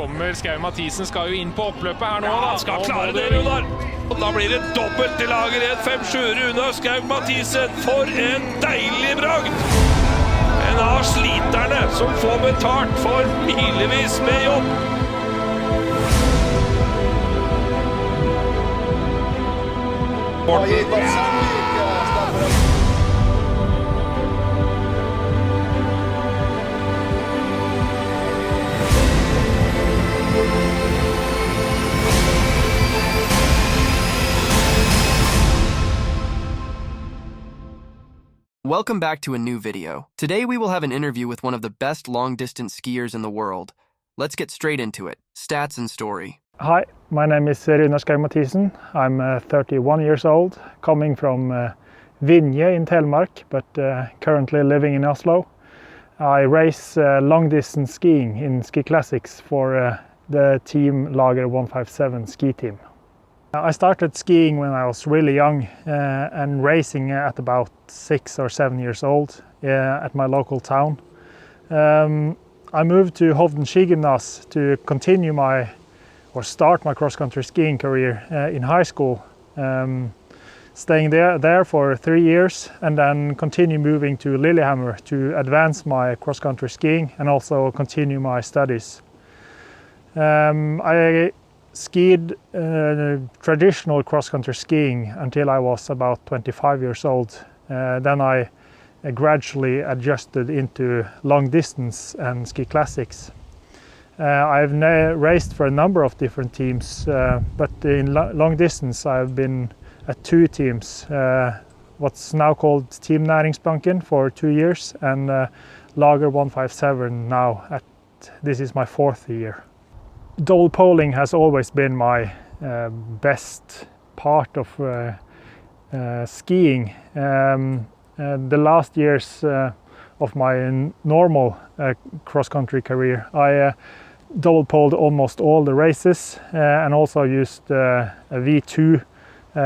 Skierg Mathisen skal jo inn på oppløpet her nå. Ja, han skal klare det, Runar. Og da blir det dobbelt til lager 1-5-7. Runar Skierg Mathisen, for en deilig bragd! En av sliterne som får betalt for milevis med jobb. Welcome back to a new video. Today we will have an interview with one of the best long-distance skiers in the world. Let's get straight into it. Stats and story. Hi, my name is Runar Skierg Mathisen. I'm 31 years old, coming from Vinje in Telemark, but currently living in Oslo. I race long-distance skiing in ski classics for the team Lager 157 ski team. I started skiing when I was really young and racing at about 6 or 7 years old at my local town. I moved to Hovden Skigymnas to continue start my cross-country skiing career in high school, staying there for 3 years and then continue moving to Lillehammer to advance my cross-country skiing and also continue my studies. I skied traditional cross-country skiing until I was about 25 years old. Then I gradually adjusted into long distance and ski classics. I've raced for a number of different teams, but in long distance I've been at 2 teams, what's now called Team Næringsbanken for 2 years and Lager 157 now. This is my 4th year. Double poling has always been my best part of skiing. The last years of my normal cross-country career, I double poled almost all the races and also used a V2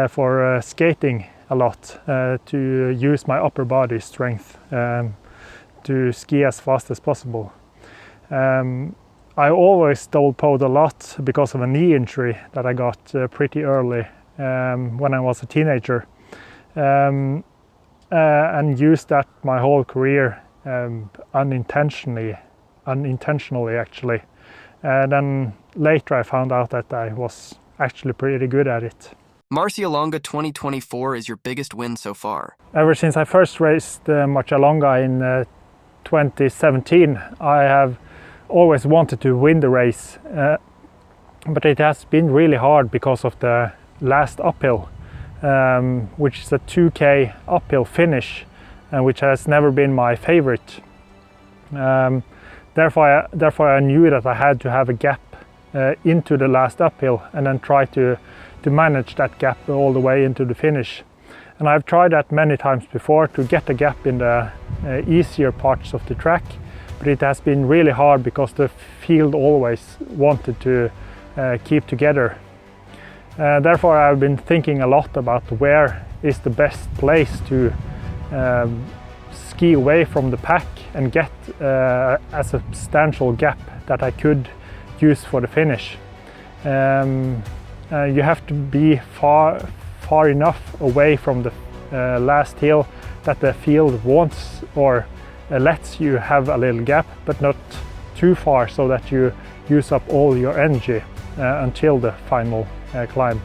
for skating a lot to use my upper body strength to ski as fast as possible. I always double poled a lot because of a knee injury that I got pretty early when I was a teenager, and used that my whole career unintentionally actually. Then later I found out that I was actually pretty good at it. Marcialonga 2024 is your biggest win so far. Ever since I first raced Marcialonga in 2017, I have always wanted to win the race, but it has been really hard because of the last uphill, which is a 2K uphill finish, which has never been my favorite. Therefore I knew that I had to have a gap into the last uphill and then try to manage that gap all the way into the finish. And I've tried that many times before to get a gap in the easier parts of the track, but it has been really hard because the field always wanted to keep together. Therefore I've been thinking a lot about where is the best place to ski away from the pack and get a substantial gap that I could use for the finish. You have to be far enough away from the last hill that the field wants or lets you have a little gap, but not too far so that you use up all your energy until the final climb.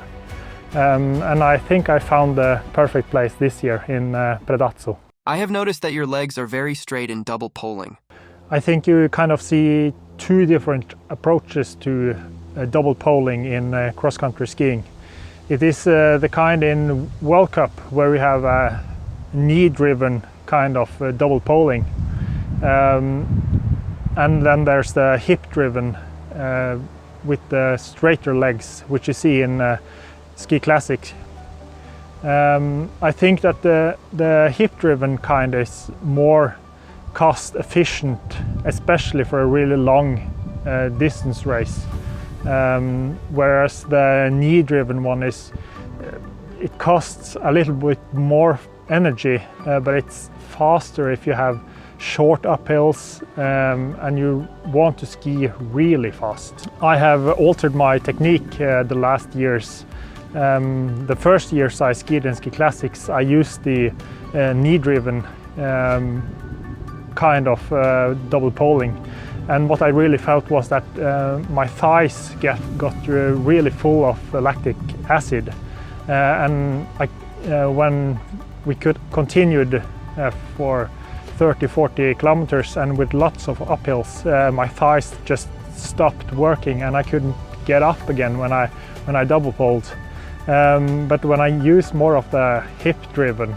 And I think I found the perfect place this year in Predazzo. I have noticed that your legs are very straight in double poling. I think you kind of see 2 different approaches to double poling in cross-country skiing. It is the kind in World Cup where we have a knee-driven kind of double poling, and then there's the hip-driven with the straighter legs, which you see in ski classics. I think that the hip-driven kind is more cost efficient, especially for a really long distance race, whereas the knee-driven one it costs a little bit more energy, but it's faster if you have short uphills, and you want to ski really fast. I have altered my technique the last years. The first years I skied in Ski Classics, I used the knee-driven kind of double poling, and what I really felt was that my thighs got really full of lactic acid, and when we could continued for 30-40 kilometers and with lots of uphills, my thighs just stopped working and I couldn't get up again when I double poled. But when I use more of the hip-driven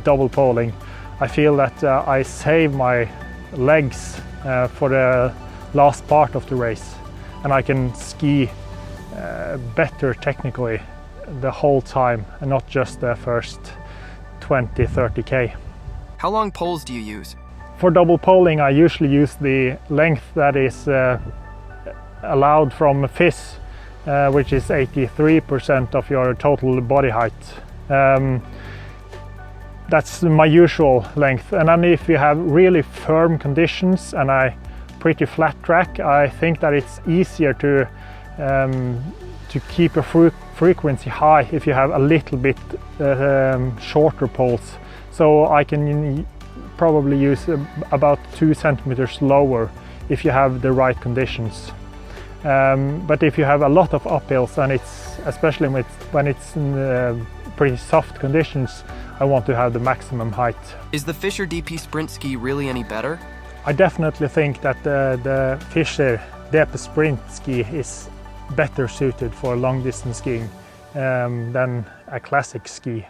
double poling, I feel that I save my legs for the last part of the race, and I can ski better technically the whole time and not just the first 20-30 k. How long poles do you use? For double poling, I usually use the length that is allowed from FIS, which is 83% of your total body height. That's my usual length. And then if you have really firm conditions and a pretty flat track, I think that it's easier to keep a frequency high if you have a little bit shorter poles. So I can probably use about 2 centimeters lower if you have the right conditions. But if you have a lot of uphills, and it's especially when it's in pretty soft conditions, I want to have the maximum height. Is the Fischer DP Sprint ski really any better? I definitely think that the Fischer DP Sprint ski is better suited for long distance skiing than a classic ski.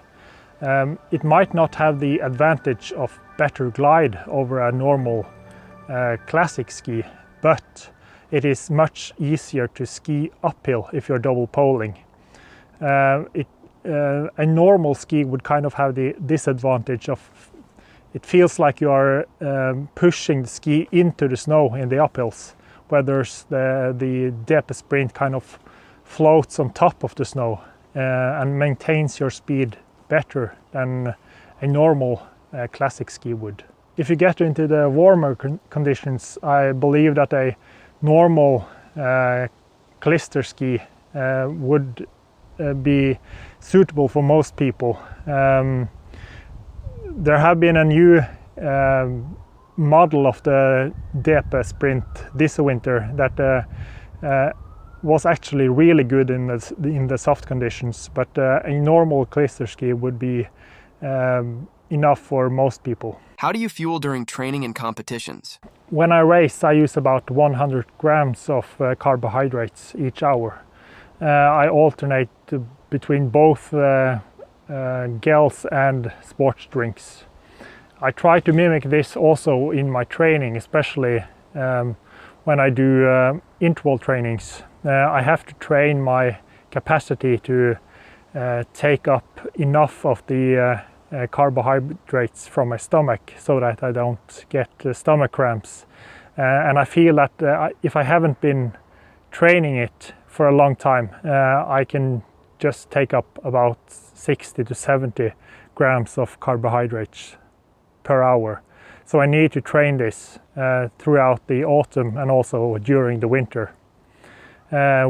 It might not have the advantage of better glide over a normal classic ski, but it is much easier to ski uphill if you're double poling. A normal ski would kind of have the disadvantage of it feels like you are pushing the ski into the snow in the uphills, where there's the DP Sprint kind of floats on top of the snow and maintains your speed better than a normal classic ski would. If you get into the warmer conditions, I believe that a normal clister ski would be suitable for most people. There have been a new model of the DP Sprint this winter that was actually really good in the soft conditions, but a normal clister ski would be enough for most people. How do you fuel during training and competitions? When I race, I use about 100 grams of carbohydrates each hour. I alternate between both gels and sports drinks. I try to mimic this also in my training, especially when I do interval trainings. I have to train my capacity to take up enough of the carbohydrates from my stomach so that I don't get stomach cramps. And I feel that if I haven't been training it for a long time, I can just take up about 60 to 70 grams of carbohydrates per hour. So I need to train this throughout the autumn and also during the winter. I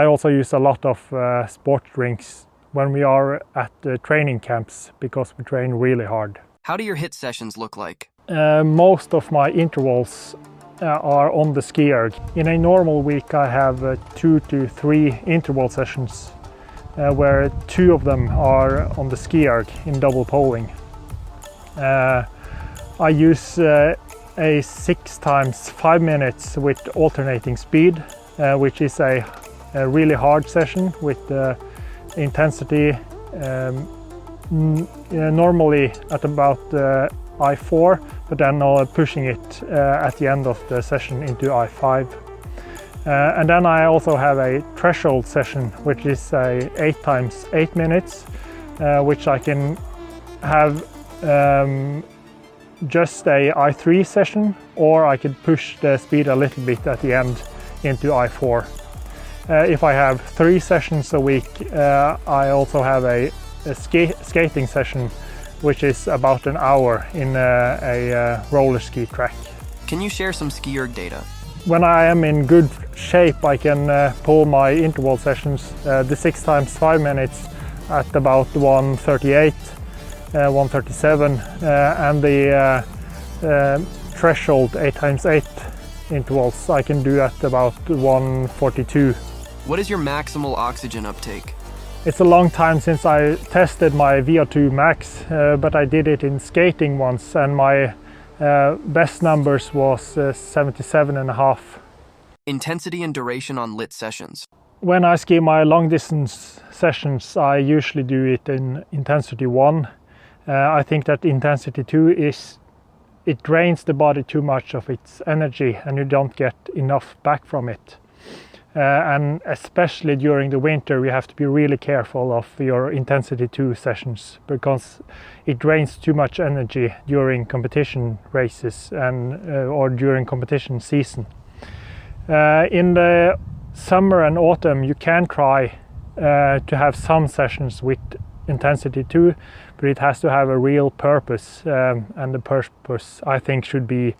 also use a lot of sports drinks when we are at the training camps because we train really hard. How do your HIIT sessions look like? Most of my intervals are on the Skierg. In a normal week I have 2 to 3 interval sessions where 2 of them are on the Skierg in double poling. I use a 6 times 5 minutes with alternating speed, which is a really hard session with intensity normally at about I4, but then pushing it at the end of the session into I5. And then I also have a threshold session, which is a 8 times 8 minutes, which I can have just a I3 session, or I could push the speed a little bit at the end into I4. If I have 3 sessions a week, I also have a skating session which is about an hour in a roller ski track. Can you share some Skierg data? When I am in good shape, I can pull my interval sessions, the 6 times 5 minutes, at about 1:38, 1:37, and the threshold 8 times 8 intervals I can do at about 1:42. What is your maximal oxygen uptake? It's a long time since I tested my Vo2 Max, but I did it in skating once, and my best numbers was 77.5. Intensity and duration on lit sessions. When I ski my long distance sessions, I usually do it in intensity 1. I think that intensity 2 it drains the body too much of its energy and you don't get enough back from it. And especially during the winter, you have to be really careful of your intensity 2 sessions, because it drains too much energy during competition races and or during competition season. In the summer and autumn, you can try to have some sessions with intensity 2, but it has to have a real purpose, and the purpose, I think, should be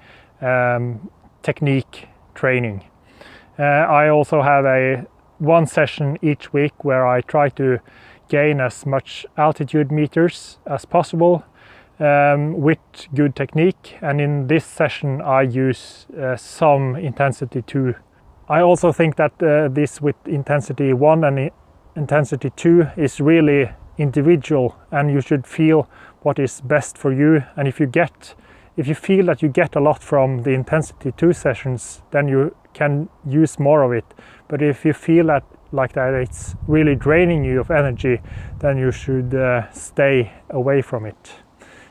technique training. I also have one session each week where I try to gain as much altitude meters as possible with good technique, and in this session I use some intensity 2. I also think that this with intensity 1 and intensity 2 is really individual, and you should feel what is best for you. And if you feel that you get a lot from the intensity 2 sessions, then you can use more of it. But if you feel like that it's really draining you of energy, then you should stay away from it.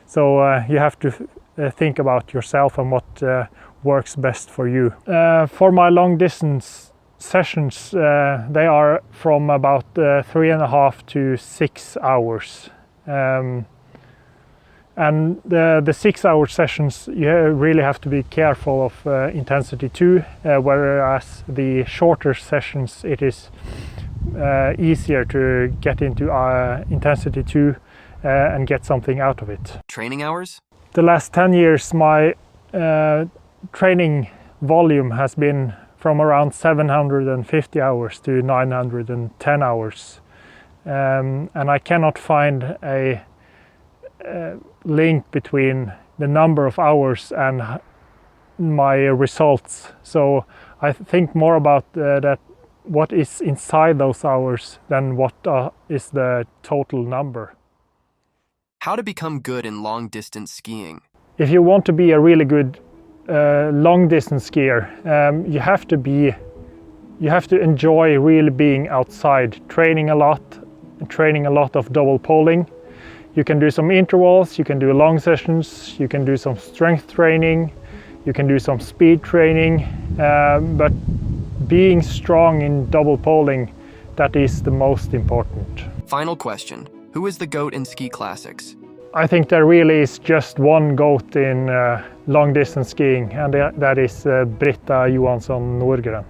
So you have to think about yourself and what works best for you. For my long distance sessions, they are from about 3.5 to 6 hours. And the 6-hour sessions, you really have to be careful of intensity 2, whereas the shorter sessions, it is easier to get into intensity 2 and get something out of it. Training hours? The last 10 years, my training volume has been from around 750 hours to 910 hours. And I cannot find a link between the number of hours and my results. So I think more about that what is inside those hours than what is the total number. How to become good in long distance skiing? If you want to be a really good long distance skier, you have to enjoy really being outside, training a lot of double poling. You can do some intervals, you can do long sessions, you can do some strength training, you can do some speed training, but being strong in double poling, that is the most important. Final question. Who is the GOAT in ski classics? I think there really is just one GOAT in long distance skiing, and that is Britta Johansson Nordgren.